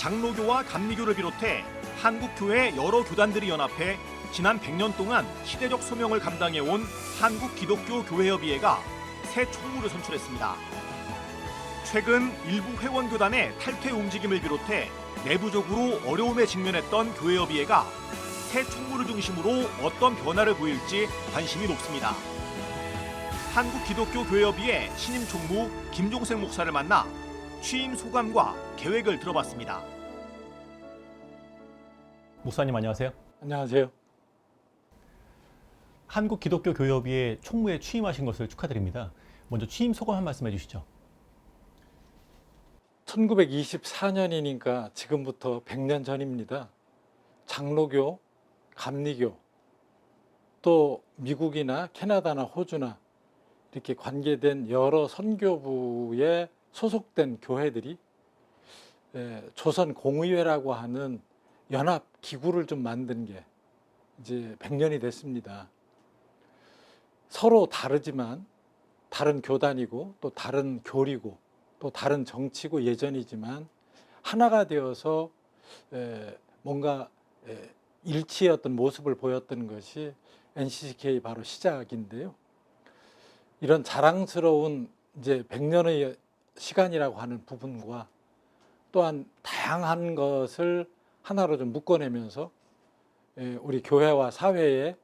장로교와 감리교를 비롯해 한국교회 여러 교단들이 연합해 지난 100년 동안 시대적 소명을 감당해온 한국기독교교회협의회가 새 총무를 선출했습니다. 최근 일부 회원교단의 탈퇴 움직임을 비롯해 내부적으로 어려움에 직면했던 교회협의회가 새 총무를 중심으로 어떤 변화를 보일지 관심이 높습니다. 한국기독교교회협의회 신임 총무 김종생 목사를 만나 취임 소감과 계획을 들어봤습니다. 목사님 안녕하세요. 안녕하세요. 한국기독교교회협의회 총무에 취임하신 것을 축하드립니다. 먼저 취임 소감 한 말씀 해주시죠. 1924년이니까 지금부터 100년 전입니다. 장로교, 감리교, 또 미국이나 캐나다나 호주나 이렇게 관계된 여러 선교부에 소속된 교회들이 조선공의회라고 하는 연합 기구를 좀 만든 게 이제 100년이 됐습니다. 서로 다르지만 다른 교단이고 또 다른 교리고 또 다른 정치고 예전이지만 하나가 되어서 뭔가 일치의 어떤 모습을 보였던 것이 NCCK 바로 시작인데요. 이런 자랑스러운 이제 100년의 시간이라고 하는 부분과 또한 다양한 것을 하나로 좀 묶어내면서 우리 교회와 사회에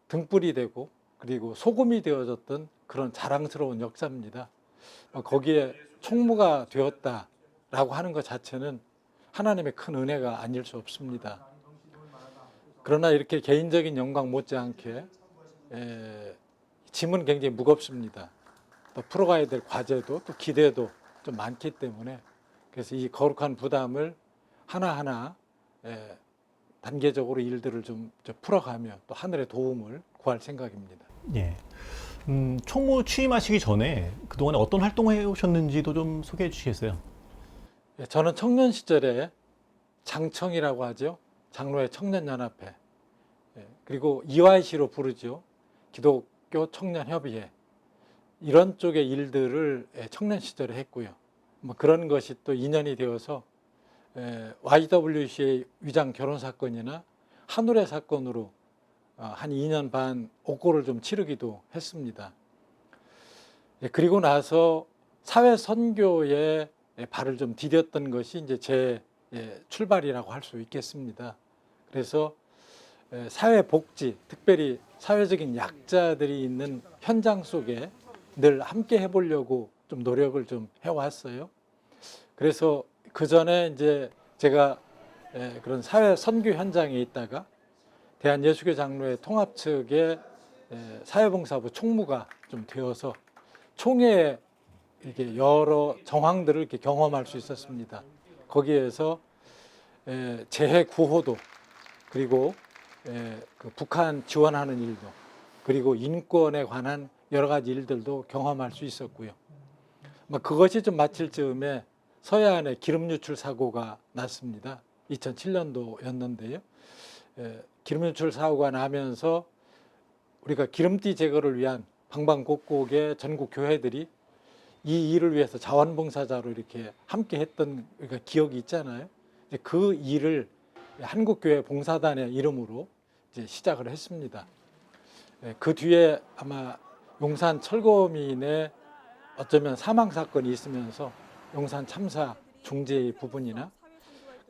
등불이 되고 그리고 소금이 되어졌던 그런 자랑스러운 역사입니다. 거기에 총무가 되었다라고 하는 것 자체는 하나님의 큰 은혜가 아닐 수 없습니다. 그러나 이렇게 개인적인 영광 못지않게 짐은 굉장히 무겁습니다. 또 풀어가야 될 과제도 또 기대도 좀 많기 때문에 그래서 이 거룩한 부담을 하나하나 단계적으로 일들을 좀 풀어가며 또 하늘의 도움을 구할 생각입니다. 예. 총무 취임하시기 전에 그동안에 어떤 활동을 해오셨는지도 좀 소개해 주시겠어요? 저는 청년 시절에 장청이라고 하죠. 장로회 청년연합회. 그리고 EYC로 부르죠. 기독교 청년협의회. 이런 쪽의 일들을 청년 시절에 했고요. 뭐 그런 것이 또 인연이 되어서 YWCA 위장 결혼 사건이나 한울의 사건으로 한 2년 반 옥고를 좀 치르기도 했습니다. 그리고 나서 사회 선교에 발을 좀 디뎠던 것이 이제 제 출발이라고 할 수 있겠습니다. 그래서 사회 복지, 특별히 사회적인 약자들이 있는 현장 속에 늘 함께 해보려고 좀 노력을 좀 해왔어요. 그래서 그 전에 이제 제가 그런 사회 선교 현장에 있다가 대한예수교 장로회 통합 측의 사회봉사부 총무가 좀 되어서 총회에 이렇게 여러 정황들을 이렇게 경험할 수 있었습니다. 거기에서 재해 구호도 그리고 그 북한 지원하는 일도 그리고 인권에 관한 여러 가지 일들도 경험할 수 있었고요. 그것이 좀 마칠 즈음에 서해안에 기름 유출 사고가 났습니다. 2007년도였는데요. 기름 유출 사고가 나면서 우리가 기름띠 제거를 위한 방방곡곡의 전국 교회들이 이 일을 위해서 자원봉사자로 이렇게 함께 했던 기억이 있잖아요. 그 일을 한국교회 봉사단의 이름으로 이제 시작을 했습니다. 그 뒤에 아마 용산 철거민의 어쩌면 사망 사건이 있으면서 용산 참사 중재의 부분이나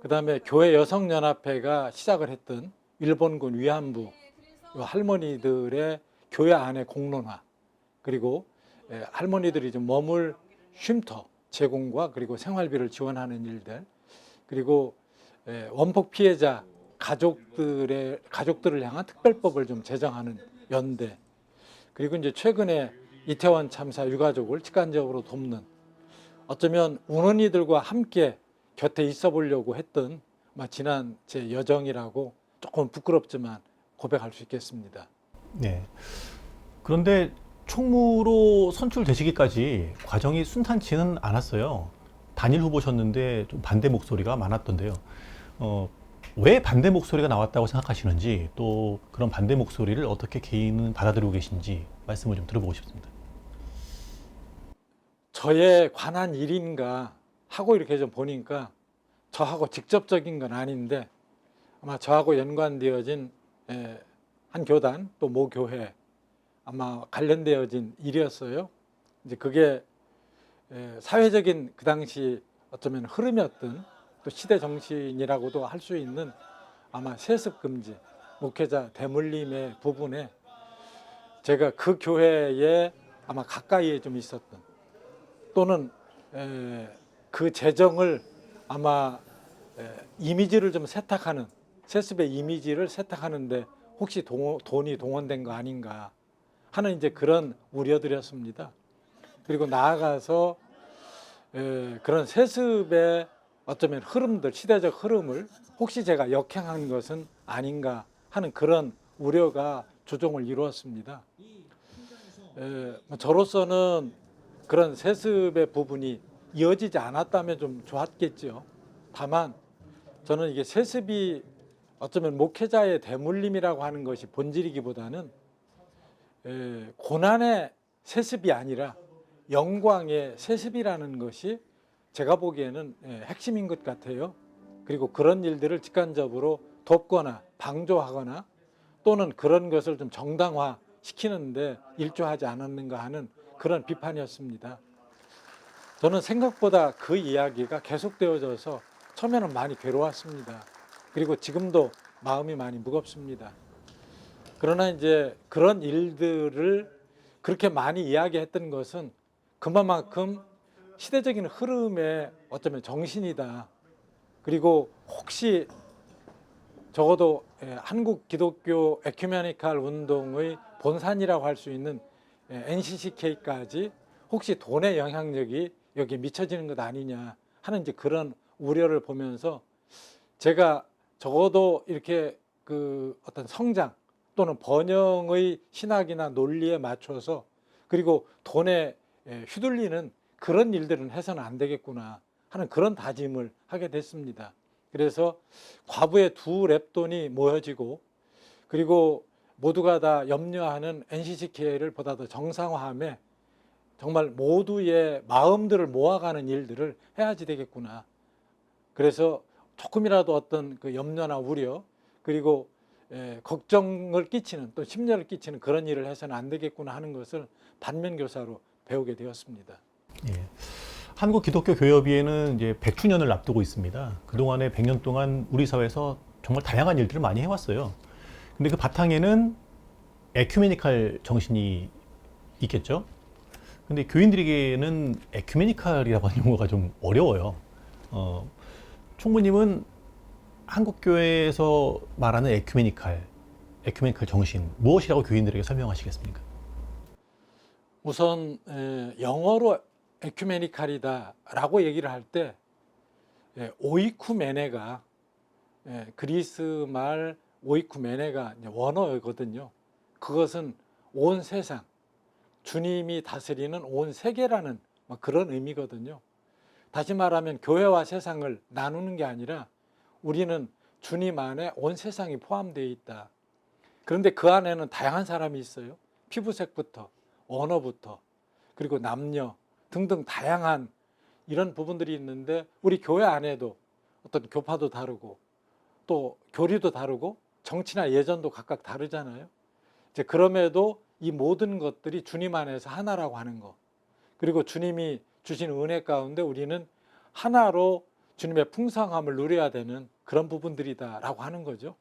그다음에 교회 여성연합회가 시작을 했던 일본군 위안부 할머니들의 교회 안의 공론화 그리고 할머니들이 좀 머물 쉼터 제공과 그리고 생활비를 지원하는 일들 그리고 원폭 피해자 가족들을 향한 특별법을 좀 제정하는 연대 그리고 이제 최근에 이태원 참사 유가족을 직간접으로 돕는 어쩌면 우는 이들과 함께 곁에 있어 보려고 했던 지난 제 여정이라고 조금 부끄럽지만 고백할 수 있겠습니다. 네. 그런데 총무로 선출되시기까지 과정이 순탄치는 않았어요. 단일 후보셨는데 좀 반대 목소리가 많았던데요. 왜 반대 목소리가 나왔다고 생각하시는지 또 그런 반대 목소리를 어떻게 개인은 받아들이고 계신지 말씀을 좀 들어보고 싶습니다. 저에 관한 일인가 하고 이렇게 좀 보니까 저하고 직접적인 건 아닌데 아마 저하고 연관되어진 한 교단 또 모 교회 아마 관련되어진 일이었어요. 이제 그게 사회적인 그 당시 어쩌면 흐름이었던 또 시대 정신이라고도 할 수 있는 아마 세습 금지, 목회자 대물림의 부분에 제가 그 교회에 아마 가까이에 좀 있었던 또는 그 재정을 아마 이미지를 좀 세탁하는 세습의 이미지를 세탁하는데 혹시 돈이 동원된 거 아닌가 하는 이제 그런 우려들이었습니다. 그리고 나아가서 그런 세습의 어쩌면 흐름들, 시대적 흐름을 혹시 제가 역행한 것은 아닌가 하는 그런 우려가 조종을 이루었습니다. 저로서는 그런 세습의 부분이 이어지지 않았다면 좀 좋았겠죠. 다만 저는 이게 세습이 어쩌면 목회자의 대물림이라고 하는 것이 본질이기보다는 고난의 세습이 아니라 영광의 세습이라는 것이 제가 보기에는 핵심인 것 같아요. 그리고 그런 일들을 직간접으로 돕거나 방조하거나 또는 그런 것을 좀 정당화 시키는데 일조하지 않았는가 하는 그런 비판이었습니다. 저는 생각보다 그 이야기가 계속되어져서 처음에는 많이 괴로웠습니다. 그리고 지금도 마음이 많이 무겁습니다. 그러나 이제 그런 일들을 그렇게 많이 이야기했던 것은 그만큼 시대적인 흐름의 어쩌면 정신이다. 그리고 혹시 적어도 한국 기독교 에큐메니칼 운동의 본산이라고 할 수 있는 NCCK까지 혹시 돈의 영향력이 여기에 미쳐지는 것 아니냐 하는 이제 그런 우려를 보면서 제가 적어도 이렇게 그 어떤 성장 또는 번영의 신학이나 논리에 맞춰서 그리고 돈에 휘둘리는 그런 일들은 해서는 안 되겠구나 하는 그런 다짐을 하게 됐습니다. 그래서 과부의 두 랩돈이 모여지고 그리고 모두가 다 염려하는 NCCK를 보다 더 정상화함에 정말 모두의 마음들을 모아가는 일들을 해야지 되겠구나. 그래서 조금이라도 어떤 그 염려나 우려 그리고 걱정을 끼치는 또 심려를 끼치는 그런 일을 해서는 안 되겠구나 하는 것을 반면교사로 배우게 되었습니다. 예. 한국 기독교 교회협의회는 이제 100주년을 앞두고 있습니다. 그동안에 100년 동안 우리 사회에서 정말 다양한 일들을 많이 해왔어요. 근데 그 바탕에는 에큐메니칼 정신이 있겠죠. 근데 교인들에게는 에큐메니칼이라고 하는 용어가 좀 어려워요. 총무님은 한국교회에서 말하는 에큐메니칼 정신 무엇이라고 교인들에게 설명하시겠습니까? 우선 영어로 에큐메니칼이다라고 얘기를 할 때 오이쿠메네가 그리스 말 오이쿠메네가 원어거든요. 그것은 온 세상, 주님이 다스리는 온 세계라는 그런 의미거든요. 다시 말하면 교회와 세상을 나누는 게 아니라 우리는 주님 안에 온 세상이 포함되어 있다. 그런데 그 안에는 다양한 사람이 있어요. 피부색부터 언어부터 그리고 남녀 등등 다양한 이런 부분들이 있는데 우리 교회 안에도 어떤 교파도 다르고 또 교리도 다르고 정치나 예전도 각각 다르잖아요. 이제 그럼에도 이 모든 것들이 주님 안에서 하나라고 하는 것 그리고 주님이 주신 은혜 가운데 우리는 하나로 주님의 풍성함을 누려야 되는 그런 부분들이다라고 하는 거죠.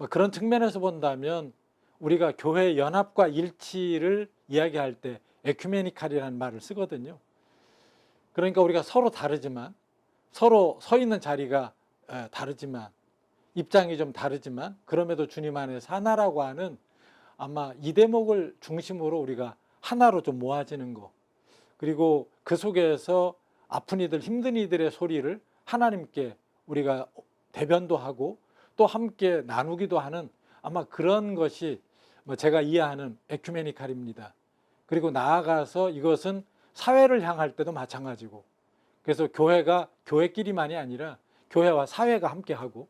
그런 측면에서 본다면 우리가 교회 연합과 일치를 이야기할 때 에큐메니칼이라는 말을 쓰거든요. 그러니까 우리가 서로 다르지만 서로 서 있는 자리가 다르지만 입장이 좀 다르지만 그럼에도 주님 안에서 하나라고 하는 아마 이 대목을 중심으로 우리가 하나로 좀 모아지는 거 그리고 그 속에서 아픈 이들 힘든 이들의 소리를 하나님께 우리가 대변도 하고 또 함께 나누기도 하는 아마 그런 것이 제가 이해하는 에큐메니칼입니다. 그리고 나아가서 이것은 사회를 향할 때도 마찬가지고 그래서 교회가 교회끼리만이 아니라 교회와 사회가 함께하고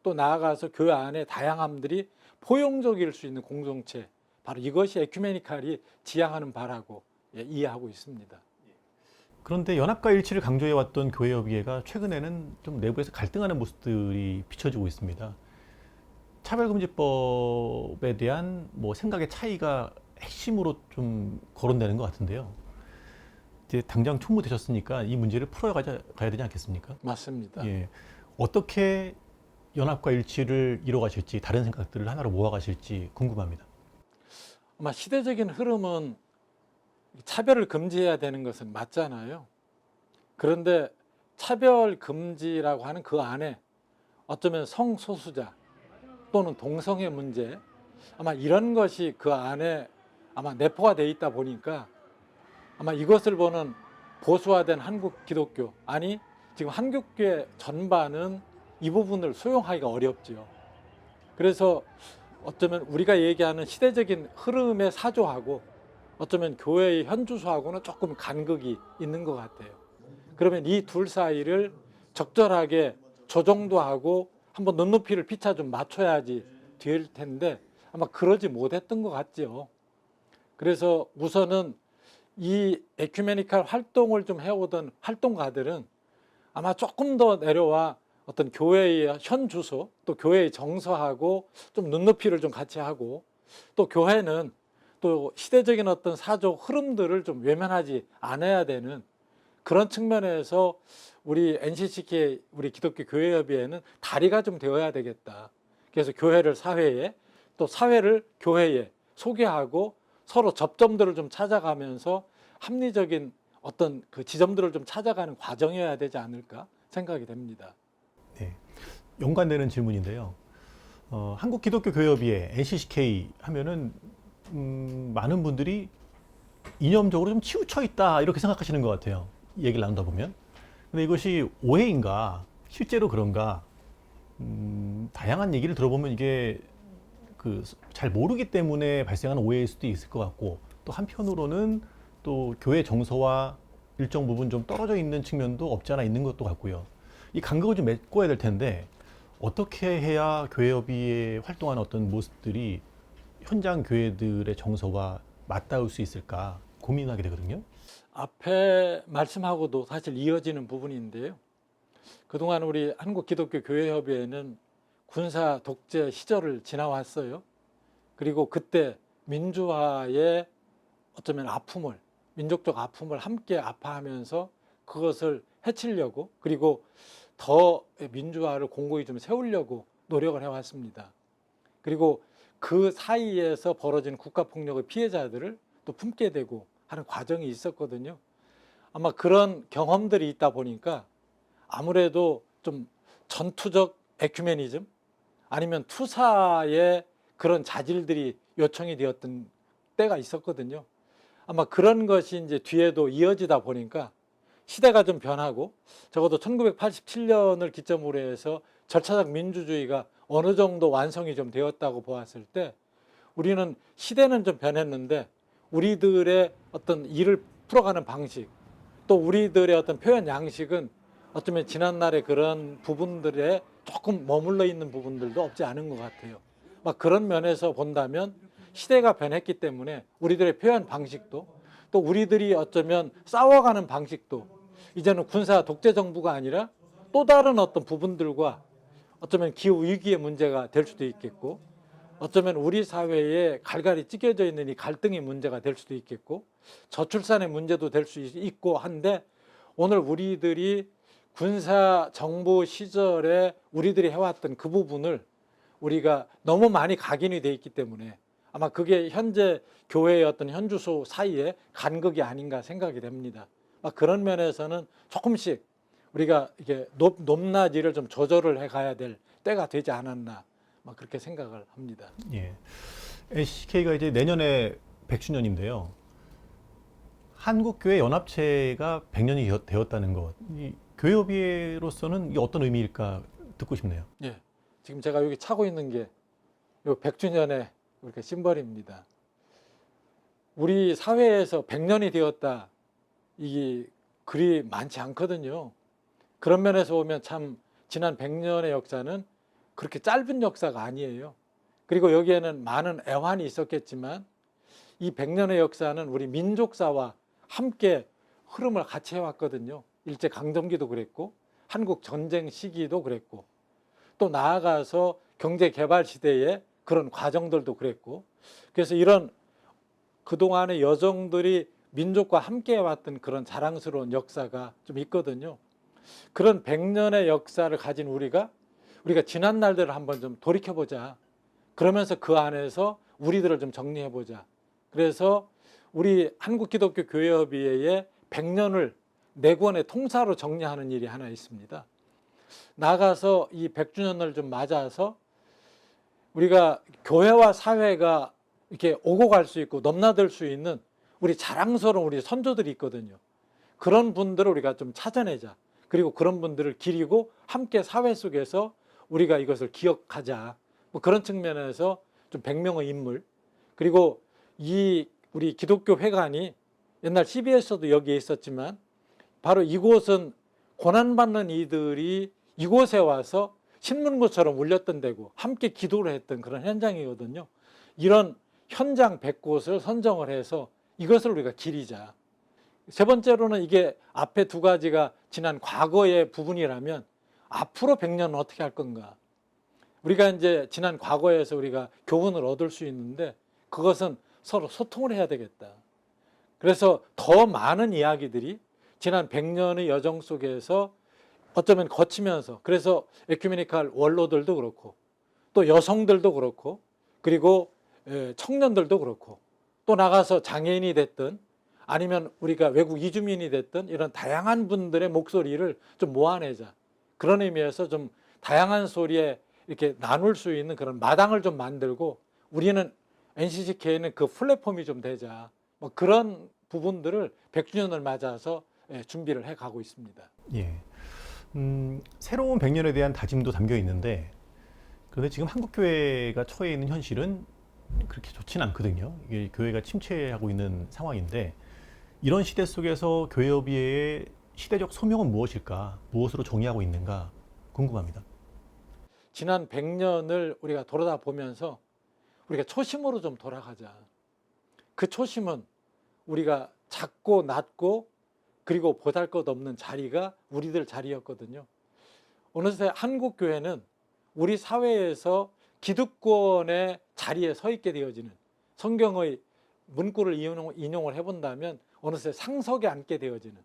또 나아가서 교회 안에 다양함들이 포용적일 수 있는 공동체 바로 이것이 에큐메니칼이 지향하는 바라고 이해하고 있습니다. 그런데 연합과 일치를 강조해왔던 교회협의회가 최근에는 좀 내부에서 갈등하는 모습들이 비춰지고 있습니다. 차별금지법에 대한 뭐 생각의 차이가 핵심으로 좀 거론되는 것 같은데요. 이제 당장 총무되셨으니까 이 문제를 풀어가야 되지 않겠습니까? 맞습니다. 예. 어떻게 연합과 일치를 이뤄가실지, 다른 생각들을 하나로 모아가실지 궁금합니다. 아마 시대적인 흐름은 차별을 금지해야 되는 것은 맞잖아요. 그런데 차별 금지라고 하는 그 안에 어쩌면 성소수자 또는 동성애 문제, 아마 이런 것이 그 안에 아마 내포가 돼 있다 보니까 아마 이것을 보는 보수화된 한국 기독교, 아니 지금 한국교회 전반은 이 부분을 수용하기가 어렵지요. 그래서 어쩌면 우리가 얘기하는 시대적인 흐름에 사조하고 어쩌면 교회의 현주소하고는 조금 간극이 있는 것 같아요. 그러면 이 둘 사이를 적절하게 조정도 하고 한번 눈높이를 피차 좀 맞춰야지 될 텐데 아마 그러지 못했던 것 같죠. 그래서 우선은 이 에큐메니칼 활동을 좀 해오던 활동가들은 아마 조금 더 내려와 어떤 교회의 현주소 또 교회의 정서하고 좀 눈높이를 좀 같이 하고 또 교회는 또 시대적인 어떤 사조 흐름들을 좀 외면하지 않아야 되는 그런 측면에서 우리 NCCK 우리 기독교 교회협의회는 다리가 좀 되어야 되겠다. 그래서 교회를 사회에 또 사회를 교회에 소개하고 서로 접점들을 좀 찾아가면서 합리적인 어떤 그 지점들을 좀 찾아가는 과정이어야 되지 않을까 생각이 됩니다. 네. 연관되는 질문인데요. 한국기독교교회협의회 NCCK 하면은 많은 분들이 이념적으로 좀 치우쳐 있다 이렇게 생각하시는 것 같아요. 이 얘기를 나누다 보면. 근데 이것이 오해인가 실제로 그런가 다양한 얘기를 들어보면 이게 그 잘 모르기 때문에 발생하는 오해일 수도 있을 것 같고 또 한편으로는 또 교회 정서와 일정 부분 좀 떨어져 있는 측면도 없지 않아 있는 것도 같고요. 이 간극을 좀 메꿔야 될 텐데 어떻게 해야 교회협의회 활동하는 어떤 모습들이 현장 교회들의 정서와 맞닿을 수 있을까 고민하게 되거든요. 앞에 말씀하고도 사실 이어지는 부분인데요. 그동안 우리 한국기독교교회협의회는 군사 독재 시절을 지나왔어요. 그리고 그때 민주화의 어쩌면 아픔을, 민족적 아픔을 함께 아파하면서 그것을 해치려고 그리고 더 민주화를 공고히 좀 세우려고 노력을 해왔습니다. 그리고 그 사이에서 벌어진 국가폭력의 피해자들을 또 품게 되고 하는 과정이 있었거든요. 아마 그런 경험들이 있다 보니까 아무래도 좀 전투적 에큐메니즘 아니면 투사의 그런 자질들이 요청이 되었던 때가 있었거든요. 아마 그런 것이 이제 뒤에도 이어지다 보니까 시대가 좀 변하고 적어도 1987년을 기점으로 해서 절차적 민주주의가 어느 정도 완성이 좀 되었다고 보았을 때 우리는 시대는 좀 변했는데 우리들의 어떤 일을 풀어가는 방식 또 우리들의 어떤 표현 양식은 어쩌면 지난날의 그런 부분들에 조금 머물러 있는 부분들도 없지 않은 것 같아요. 막 그런 면에서 본다면 시대가 변했기 때문에 우리들의 표현 방식도 또 우리들이 어쩌면 싸워가는 방식도 이제는 군사 독재 정부가 아니라 또 다른 어떤 부분들과 어쩌면 기후 위기의 문제가 될 수도 있겠고 어쩌면 우리 사회에 갈갈이 찢겨져 있는 이 갈등의 문제가 될 수도 있겠고 저출산의 문제도 될 수 있고 한데 오늘 우리들이 군사 정부 시절에 우리들이 해왔던 그 부분을 우리가 너무 많이 각인이 돼 있기 때문에 아마 그게 현재 교회의 어떤 현주소 사이에 간극이 아닌가 생각이 됩니다. 그런 면에서는 조금씩 우리가 이게 높낮이를 좀 조절을 해 가야 될 때가 되지 않았나 그렇게 생각을 합니다. 예. NCK가 이제 내년에 100주년인데요. 한국교회 연합체가 100년이 되었다는 것. 이 교회협의회로서는 이게 어떤 의미일까 듣고 싶네요. 예. 지금 제가 여기 차고 있는 게 요 100주년의 이렇게 심벌입니다. 우리 사회에서 100년이 되었다. 이게 그리 많지 않거든요. 그런 면에서 보면 참 지난 100년의 역사는 그렇게 짧은 역사가 아니에요. 그리고 여기에는 많은 애환이 있었겠지만 이 100년의 역사는 우리 민족사와 함께 흐름을 같이 해왔거든요. 일제 강점기도 그랬고 한국 전쟁 시기도 그랬고 또 나아가서 경제 개발 시대의 그런 과정들도 그랬고 그래서 이런 그동안의 여정들이 민족과 함께 해왔던 그런 자랑스러운 역사가 좀 있거든요. 그런 100년의 역사를 가진 우리가 지난 날들을 한번 좀 돌이켜보자. 그러면서 그 안에서 우리들을 좀 정리해보자. 그래서 우리 한국기독교교회협의회의 100년을 4권의 통사로 정리하는 일이 하나 있습니다. 나가서 이 100주년을 좀 맞아서 우리가 교회와 사회가 이렇게 오고 갈 수 있고 넘나들 수 있는 우리 자랑스러운 우리 선조들이 있거든요. 그런 분들을 우리가 좀 찾아내자. 그리고 그런 분들을 기리고 함께 사회 속에서 우리가 이것을 기억하자. 뭐 그런 측면에서 좀 100명의 인물 그리고 이 우리 기독교 회관이 옛날 CBS도 여기에 있었지만 바로 이곳은 고난받는 이들이 이곳에 와서 신문고처럼 울렸던 데고 함께 기도를 했던 그런 현장이거든요. 이런 현장 100곳을 선정을 해서 이것을 우리가 기리자. 세 번째로는 이게 앞에 두 가지가 지난 과거의 부분이라면 앞으로 100년은 어떻게 할 건가. 우리가 이제 지난 과거에서 우리가 교훈을 얻을 수 있는데 그것은 서로 소통을 해야 되겠다. 그래서 더 많은 이야기들이 지난 100년의 여정 속에서 어쩌면 거치면서 그래서 에큐메니칼 원로들도 그렇고 또 여성들도 그렇고 그리고 청년들도 그렇고 또 나가서 장애인이 됐든 아니면 우리가 외국 이주민이 됐든 이런 다양한 분들의 목소리를 좀 모아내자. 그런 의미에서 좀 다양한 소리에 이렇게 나눌 수 있는 그런 마당을 좀 만들고 우리는 NCCK는 그 플랫폼이 좀 되자. 뭐 그런 부분들을 100주년을 맞아서 준비를 해 가고 있습니다. 예. 새로운 100년에 대한 다짐도 담겨 있는데 그런데 지금 한국교회가 처해 있는 현실은 그렇게 좋지는 않거든요. 이게 교회가 침체하고 있는 상황인데 이런 시대 속에서 교회협의회의 시대적 소명은 무엇일까? 무엇으로 정의하고 있는가? 궁금합니다. 지난 100년을 우리가 돌아다 보면서 우리가 초심으로 좀 돌아가자. 그 초심은 우리가 작고 낮고 그리고 보잘것없는 자리가 우리들 자리였거든요. 어느새 한국교회는 우리 사회에서 기득권의 자리에 서 있게 되어지는 성경의 문구를 인용을 해본다면 어느새 상석에 앉게 되어지는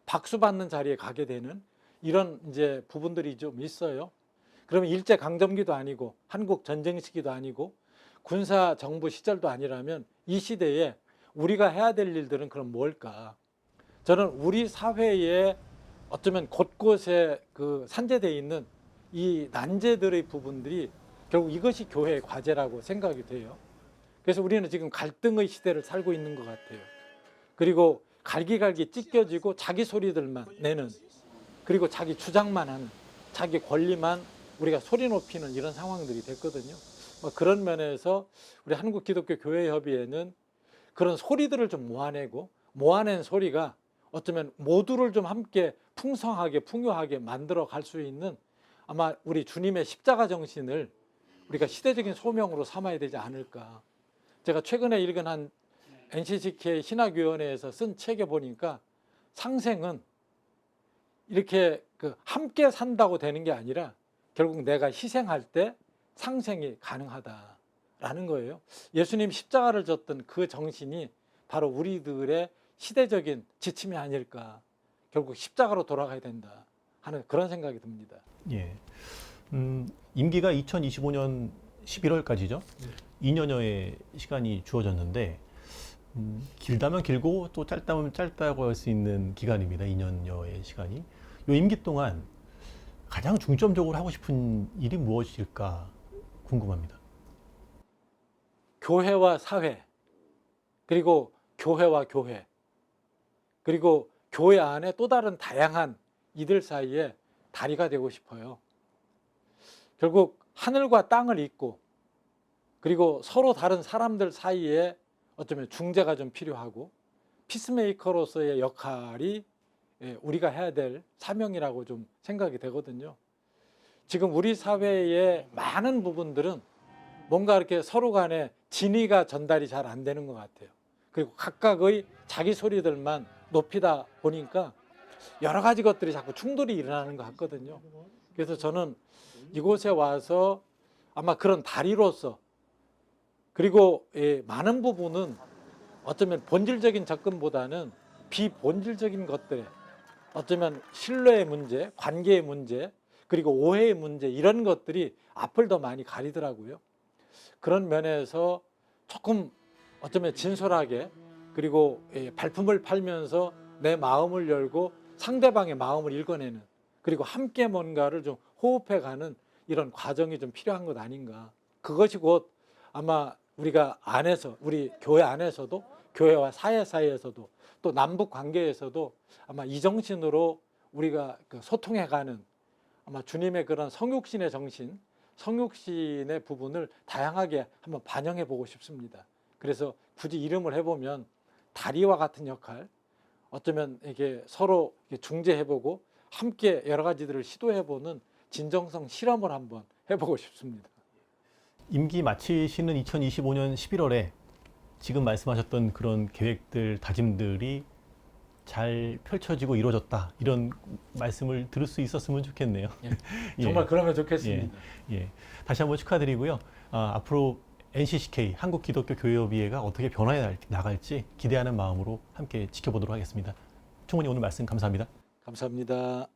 박수받는 자리에 가게 되는 이런 이제 부분들이 좀 있어요. 그러면 일제 강점기도 아니고 한국 전쟁 시기도 아니고 군사 정부 시절도 아니라면 이 시대에 우리가 해야 될 일들은 그럼 뭘까? 저는 우리 사회에 어쩌면 곳곳에 그 산재되어 있는 이 난제들의 부분들이 결국 이것이 교회의 과제라고 생각이 돼요. 그래서 우리는 지금 갈등의 시대를 살고 있는 것 같아요. 그리고 갈기갈기 찢겨지고 자기 소리들만 내는 그리고 자기 주장만 하는 자기 권리만 우리가 소리 높이는 이런 상황들이 됐거든요. 그런 면에서 우리 한국기독교교회협의회는 그런 소리들을 좀 모아낸 소리가 어쩌면 모두를 좀 함께 풍성하게 풍요하게 만들어 갈 수 있는 아마 우리 주님의 십자가 정신을 우리가 시대적인 소명으로 삼아야 되지 않을까. 제가 최근에 읽은 한 NCCK 신학위원회에서 쓴 책에 보니까 상생은 이렇게 함께 산다고 되는 게 아니라 결국 내가 희생할 때 상생이 가능하다라는 거예요. 예수님 십자가를 졌던 그 정신이 바로 우리들의 시대적인 지침이 아닐까. 결국 십자가로 돌아가야 된다 하는 그런 생각이 듭니다. 예. 임기가 2025년 11월까지죠. 2년여의 시간이 주어졌는데 길다면 길고 또 짧다면 짧다고 할 수 있는 기간입니다. 2년여의 시간이. 이 임기 동안 가장 중점적으로 하고 싶은 일이 무엇일까 궁금합니다. 교회와 사회, 그리고 교회와 교회, 그리고 교회 안에 또 다른 다양한 이들 사이에 다리가 되고 싶어요. 결국 하늘과 땅을 잇고 그리고 서로 다른 사람들 사이에 어쩌면 중재가 좀 필요하고 피스메이커로서의 역할이 우리가 해야 될 사명이라고 좀 생각이 되거든요. 지금 우리 사회의 많은 부분들은 뭔가 이렇게 서로 간에 진의가 전달이 잘 안 되는 것 같아요. 그리고 각각의 자기 소리들만 높이다 보니까 여러 가지 것들이 자꾸 충돌이 일어나는 것 같거든요. 그래서 저는 이곳에 와서 아마 그런 다리로서 그리고 많은 부분은 어쩌면 본질적인 접근보다는 비본질적인 것들에 어쩌면 신뢰의 문제, 관계의 문제, 그리고 오해의 문제 이런 것들이 앞을 더 많이 가리더라고요. 그런 면에서 조금 어쩌면 진솔하게 그리고 발품을 팔면서 내 마음을 열고 상대방의 마음을 읽어내는 그리고 함께 뭔가를 좀 호흡해가는 이런 과정이 좀 필요한 것 아닌가. 그것이 곧 아마 우리가 안에서 우리 교회 안에서도 교회와 사회 사이에서도 또 남북 관계에서도 아마 이 정신으로 우리가 소통해가는 아마 주님의 그런 성육신의 정신, 성육신의 부분을 다양하게 한번 반영해 보고 싶습니다. 그래서 굳이 이름을 해보면 다리와 같은 역할, 어쩌면 이게 서로 중재해보고 함께 여러 가지들을 시도해보는 진정성 실험을 한번 해보고 싶습니다. 임기 마치시는 2025년 11월에 지금 말씀하셨던 그런 계획들, 다짐들이 잘 펼쳐지고 이루어졌다. 이런 말씀을 들을 수 있었으면 좋겠네요. 예, 정말 그러면 좋겠습니다. 예. 다시 한번 축하드리고요. 앞으로 NCCK, 한국기독교교회협의회가 어떻게 변화해 나갈지 기대하는 마음으로 함께 지켜보도록 하겠습니다. 총무님 오늘 말씀 감사합니다. 감사합니다.